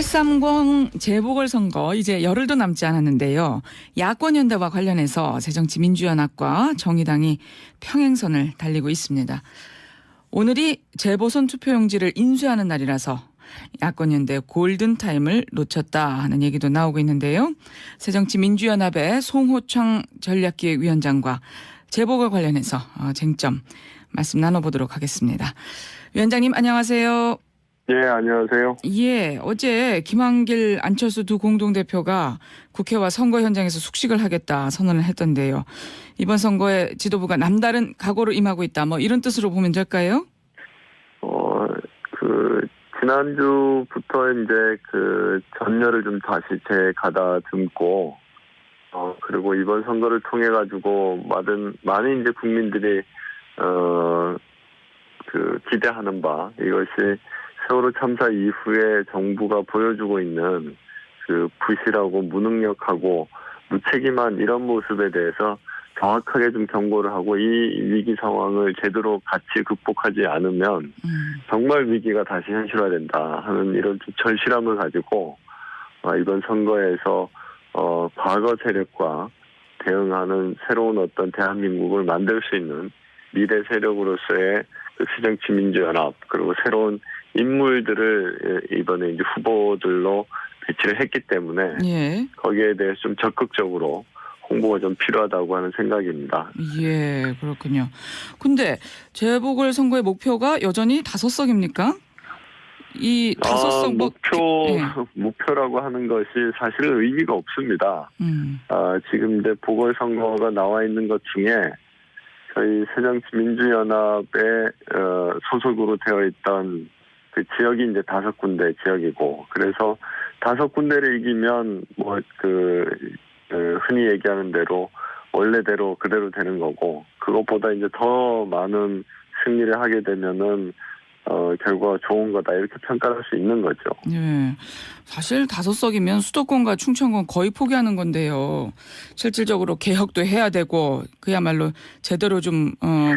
730 재보궐선거 이제 열흘도 남지 않았는데요. 야권연대와 관련해서 새정치민주연합과 정의당이 평행선을 달리고 있습니다. 오늘이 재보선 투표용지를 인쇄하는 날이라서 야권연대 골든타임을 놓쳤다 하는 얘기도 나오고 있는데요. 새정치민주연합의 송호창 전략기획위원장과 재보궐 관련해서 쟁점 말씀 나눠보도록 하겠습니다. 위원장님 안녕하세요. 예, 안녕하세요. 예, 어제 김한길, 안철수 두 공동대표가 국회와 선거 현장에서 숙식을 하겠다 선언을 했던데요. 이번 선거에 지도부가 남다른 각오로 임하고 있다. 뭐 이런 뜻으로 보면 될까요? 지난주부터 이제 전열을 좀 다시 재가다듬고, 그리고 이번 선거를 통해 가지고 많은 이제 국민들이, 기대하는 바, 이것이 세월호 참사 이후에 정부가 보여주고 있는 부실하고 무능력하고 무책임한 이런 모습에 대해서 정확하게 좀 경고를 하고 이 위기 상황을 제대로 같이 극복하지 않으면 정말 위기가 다시 현실화된다 하는 이런 좀 절실함을 가지고 이번 선거에서 과거 세력과 대응하는 새로운 어떤 대한민국을 만들 수 있는 미래 세력으로서의 새정치민주연합 그리고 새로운 인물들을 이번에 이제 후보들로 배치를 했기 때문에 예. 거기에 대해서 좀 적극적으로 홍보가 좀 필요하다고 하는 생각입니다. 예, 그렇군요. 근데 재보궐 선거의 목표가 여전히 5석입니까? 이 5석 목표라고 하는 것이 사실은 의미가 없습니다. 지금 이제 보궐선거가 나와 있는 것 중에 저희 새정치민주연합의 소속으로 되어 있던 그 지역이 이제 5군데 지역이고, 그래서 5군데를 이기면 흔히 얘기하는 대로 원래대로 그대로 되는 거고, 그것보다 이제 더 많은 승리를 하게 되면은 결과가 좋은 거다 이렇게 평가할 수 있는 거죠. 예. 사실 5석이면 수도권과 충청권 거의 포기하는 건데요. 실질적으로 개혁도 해야 되고 그야말로 제대로 좀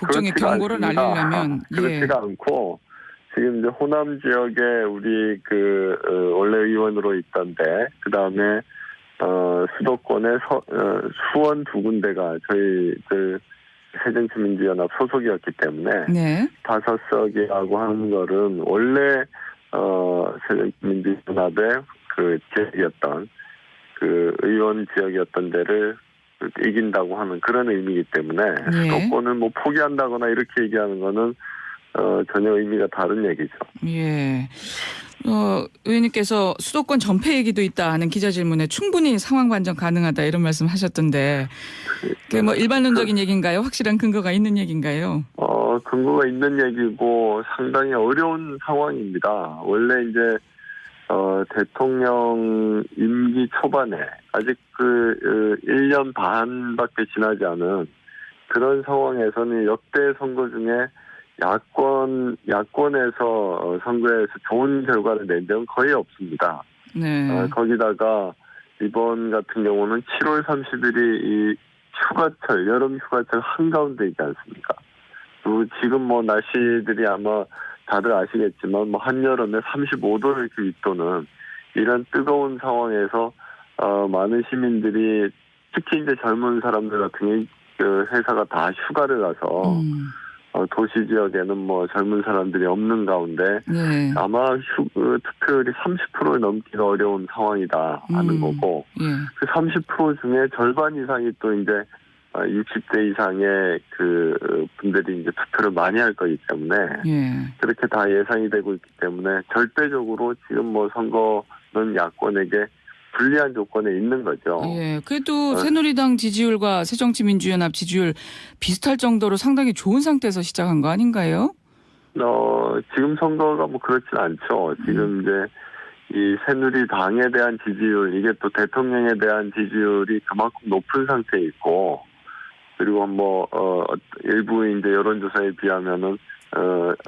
국정의 경고를 날리려면 그렇지가 않고 지금 이제 호남 지역에 우리 원래 의원으로 있던데 그다음에 수도권의 수원 2군데가 저희들 새정치민주연합 소속이었기 때문에 네. 5석이라고 하는 거는 원래 새정치민주연합의 지역이었던 의원 지역이었던 데를 이긴다고 하는 그런 의미이기 때문에 수도권을 뭐 포기한다거나 이렇게 얘기하는 거는 전혀 의미가 다른 얘기죠. 예. 의원님께서 수도권 전패 얘기도 있다 하는 기자 질문에 충분히 상황 반전 가능하다 이런 말씀하셨던데 그게 뭐 일반론적인 얘기인가요? 확실한 근거가 있는 얘기인가요? 근거가 있는 얘기고 상당히 어려운 상황입니다. 원래 이제 대통령 임기 초반에 아직 1년 반밖에 지나지 않은 그런 상황에서는 역대 선거 중에 야권에서 선거에서 좋은 결과를 낸 적은 거의 없습니다. 네. 거기다가 이번 같은 경우는 7월 30일이 이 휴가철, 여름 휴가철 한가운데이지 않습니까? 그리고 지금 뭐 날씨들이 아마 다들 아시겠지만 뭐 한여름에 35도를 이렇게 윗도는 이런 뜨거운 상황에서 많은 시민들이 특히 이제 젊은 사람들 같은 회사가 다 휴가를 가서 도시 지역에는 뭐 젊은 사람들이 없는 가운데 아마 투표율이 30%를 넘기가 어려운 상황이다 하는 거고 그 30% 중에 절반 이상이 또 이제 60대 이상의 분들이 이제 투표를 많이 할 거기 때문에 그렇게 다 예상이 되고 있기 때문에 절대적으로 지금 뭐 선거는 야권에게 불리한 조건에 있는 거죠. 예, 그래도 새누리당 지지율과 새정치민주연합 지지율 비슷할 정도로 상당히 좋은 상태에서 시작한 거 아닌가요? 지금 선거가 뭐 그렇진 않죠. 지금 이제 이 새누리당에 대한 지지율, 이게 또 대통령에 대한 지지율이 그만큼 높은 상태에 있고, 그리고 뭐 일부 이제 여론조사에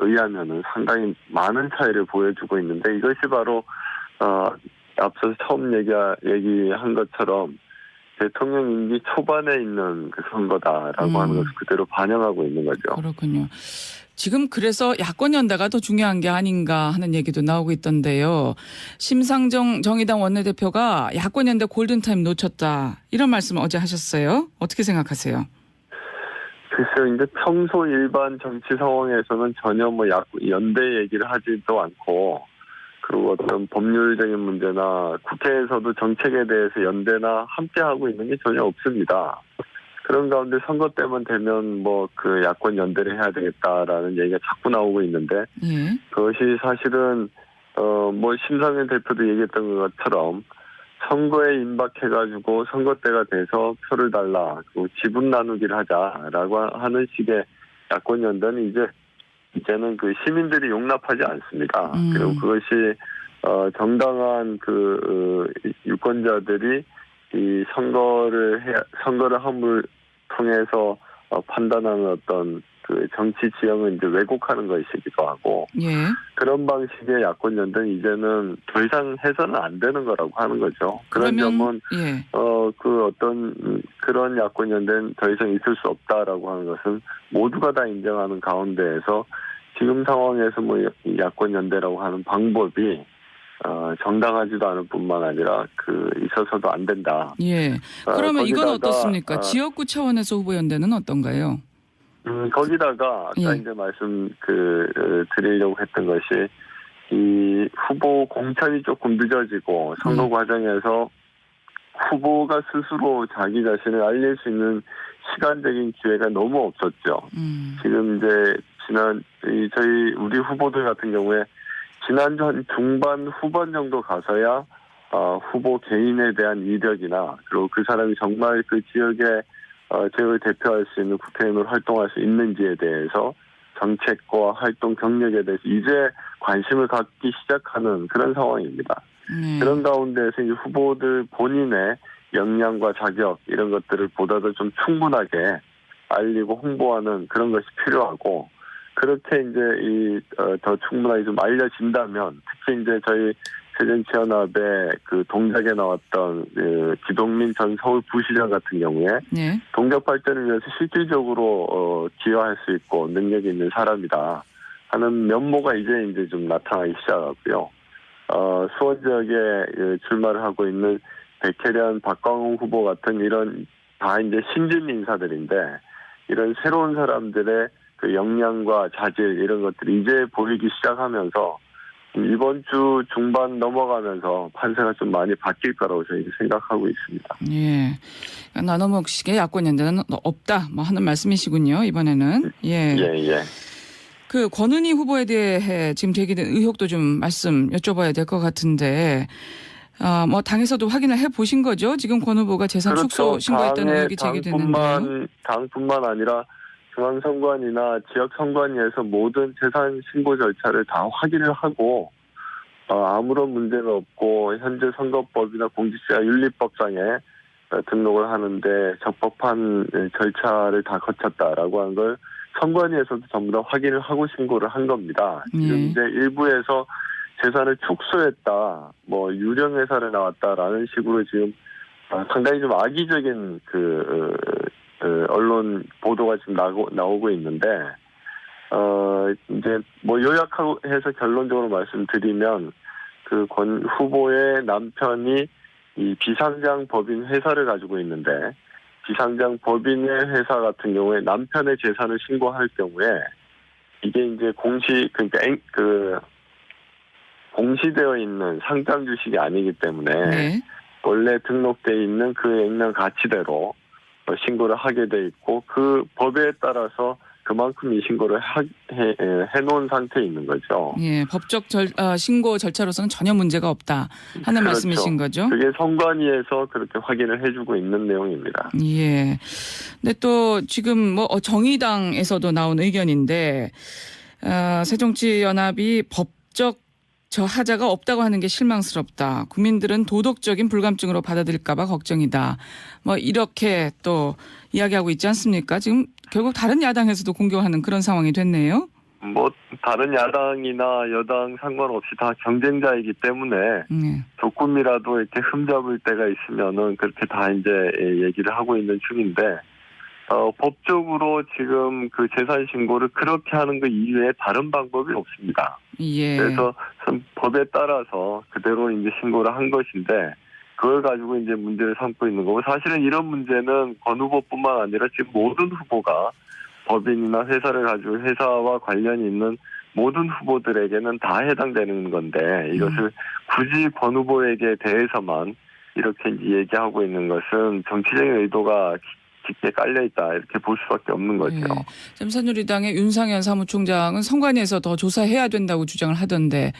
의하면은 상당히 많은 차이를 보여주고 있는데 이것이 바로 앞서 처음 얘기한 것처럼 대통령 임기 초반에 있는 그 선거다라고 하는 것을 그대로 반영하고 있는 거죠. 그렇군요. 지금 그래서 야권 연대가 더 중요한 게 아닌가 하는 얘기도 나오고 있던데요. 심상정 정의당 원내대표가 야권 연대 골든타임 놓쳤다. 이런 말씀을 어제 하셨어요. 어떻게 생각하세요? 글쎄요, 이제 평소 일반 정치 상황에서는 전혀 뭐 연대 얘기를 하지도 않고, 그리고 어떤 법률적인 문제나 국회에서도 정책에 대해서 연대나 함께하고 있는 게 전혀 없습니다. 그런 가운데 선거 때만 되면 뭐 그 야권 연대를 해야 되겠다라는 얘기가 자꾸 나오고 있는데, 예. 그것이 사실은 뭐 심상현 대표도 얘기했던 것처럼 선거에 임박해가지고 선거 때가 돼서 표를 달라, 그리고 지분 나누기를 하자라고 하는 식의 야권 연대는 이제는 그 시민들이 용납하지 않습니다. 그리고 그것이 정당한 그 유권자들이 이 선거를 함을 통해서 판단하는 어떤 그 정치 지형을 이제 왜곡하는 것이기도 하고, 예. 그런 방식의 야권 연대는 이제는 더 이상 해서는 안 되는 거라고 하는 거죠. 그런 점은 예. 그 어떤 그런 야권 연대는 더 이상 있을 수 없다라고 하는 것은 모두가 다 인정하는 가운데에서 지금 상황에서 뭐 야권 연대라고 하는 방법이 정당하지도 않을 뿐만 아니라 있어서도 안 된다. 예. 그러면 이건 거기다가, 어떻습니까? 지역구 차원에서 후보 연대는 어떤가요? 거기다가 아까 예. 이제 말씀 드리려고 했던 것이, 이 후보 공천이 조금 늦어지고 선거 과정에서 후보가 스스로 자기 자신을 알릴 수 있는 시간적인 기회가 너무 없었죠. 지금 이제 우리 후보들 같은 경우에 지난주 한 중반 후반 정도 가서야 후보 개인에 대한 이력이나, 그리고 그 사람이 정말 그 지역을 대표할 수 있는 국회의원으로 활동할 수 있는지에 대해서 정책과 활동 경력에 대해서 이제 관심을 갖기 시작하는 그런 상황입니다. 그런 가운데서 이제 후보들 본인의 역량과 자격 이런 것들을 보다도 좀 충분하게 알리고 홍보하는 그런 것이 필요하고, 그렇게 이제 더 충분하게 좀 알려진다면, 특히 이제 저희 새정치연합의 그 동작에 나왔던 기동민 전 서울부시장 같은 경우에 네. 동작 발전을 위해서 실질적으로 기여할 수 있고 능력이 있는 사람이다 하는 면모가 이제 좀 나타나기 시작하고요. 수원 지역에 출마를 하고 있는 백혜련, 박광훈 후보 같은 이런 다 이제 신진 인사들인데, 이런 새로운 사람들의 그 역량과 자질 이런 것들이 이제 보이기 시작하면서 이번 주 중반 넘어가면서 판세가 좀 많이 바뀔 거라고 저희 생각하고 있습니다. 예. 나눠먹식의 야권 연대는 없다, 뭐 하는 말씀이시군요, 이번에는. 예. 예. 그 권은희 후보에 대해 지금 제기된 의혹도 좀 말씀 여쭤봐야 될 것 같은데, 뭐 당에서도 확인을 해 보신 거죠? 지금 권 후보가 재산 축소 신고했다는 의혹이 제기됐는데요. 당뿐만 아니라 중앙선관위나 지역선관위에서 모든 재산 신고 절차를 다 확인을 하고 아무런 문제가 없고 현재 선거법이나 공직자윤리법상에 등록을 하는데 적법한 절차를 다 거쳤다라고 하는 걸 선관위에서도 전부 다 확인을 하고 신고를 한 겁니다. 지금 이제 일부에서 재산을 축소했다, 뭐 유령회사를 나왔다라는 식으로 지금 상당히 좀 악의적인 언론 보도가 지금 나오고 있는데, 이제 뭐 요약해서 결론적으로 말씀드리면, 그 권 후보의 남편이 이 비상장 법인 회사를 가지고 있는데, 비상장 법인의 회사 같은 경우에 남편의 재산을 신고할 경우에 이게 이제 공시되어 있는 상장 주식이 아니기 때문에 원래 등록되어 있는 그 액면 가치대로 신고를 하게 돼 있고, 그 법에 따라서 그만큼 이 신고를 해놓은 상태에 있는 거죠. 예, 법적 신고 절차로서는 전혀 문제가 없다 하는 그렇죠. 말씀이신 거죠? 그게 선관위에서 그렇게 확인을 해주고 있는 내용입니다. 예. 근데 또 지금 뭐 정의당에서도 나온 의견인데, 새정치연합이 법적 하자가 없다고 하는 게 실망스럽다. 국민들은 도덕적인 불감증으로 받아들일까 봐 걱정이다. 뭐 이렇게 또 이야기하고 있지 않습니까? 지금 결국 다른 야당에서도 공격하는 그런 상황이 됐네요. 뭐 다른 야당이나 여당 상관없이 다 경쟁자이기 때문에 조금이라도 이렇게 흠잡을 때가 있으면은 그렇게 다 이제 얘기를 하고 있는 중인데, 법적으로 지금 그 재산 신고를 그렇게 하는 것 이외에 다른 방법이 없습니다. 예. 그래서 법에 따라서 그대로 이제 신고를 한 것인데 그걸 가지고 이제 문제를 삼고 있는 거고 사실은 이런 문제는 권 후보뿐만 아니라 지금 모든 후보가 법인이나 회사를 가지고 회사와 관련이 있는 모든 후보들에게는 다 해당되는 건데 이것을 굳이 권 후보에게 대해서만 이렇게 이제 얘기하고 있는 것은 정치적인 의도가 깊게 깔려있다 이렇게 볼 수밖에 없는 거죠. 예. 지금 새누리당의 윤상현 사무총장은 선관위에서 더 조사해야 된다고 주장을 하던데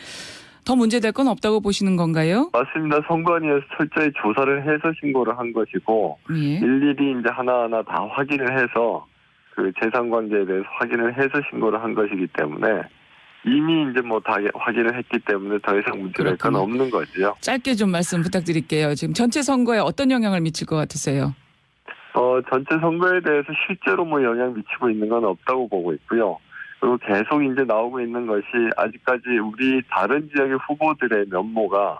더 문제될 건 없다고 보시는 건가요? 맞습니다. 선관위에서 철저히 조사를 해서 신고를 한 것이고 예. 일일이 이제 하나하나 다 확인을 해서 그 재산 관계에 대해서 확인을 해서 신고를 한 것이기 때문에 이미 이제 뭐 다 확인을 했기 때문에 더 이상 문제될 건 그렇군요. 없는 거죠. 짧게 좀 말씀 부탁드릴게요. 지금 전체 선거에 어떤 영향을 미칠 것 같으세요? 전체 선거에 대해서 실제로 뭐 영향 미치고 있는 건 없다고 보고 있고요. 그리고 계속 이제 나오고 있는 것이 아직까지 우리 다른 지역의 후보들의 면모가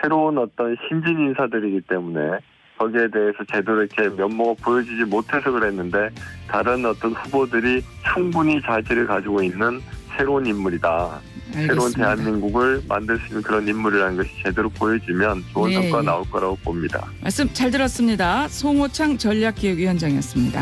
새로운 어떤 신진 인사들이기 때문에 거기에 대해서 제대로 이렇게 면모가 보여지지 못해서 그랬는데 다른 어떤 후보들이 충분히 자질을 가지고 있는 새로운 인물이다. 새로운 알겠습니다. 대한민국을 만들 수 있는 그런 인물이라는 것이 제대로 보여지면 좋은 네. 성과가 나올 거라고 봅니다. 말씀 잘 들었습니다. 송호창 전략기획위원장이었습니다.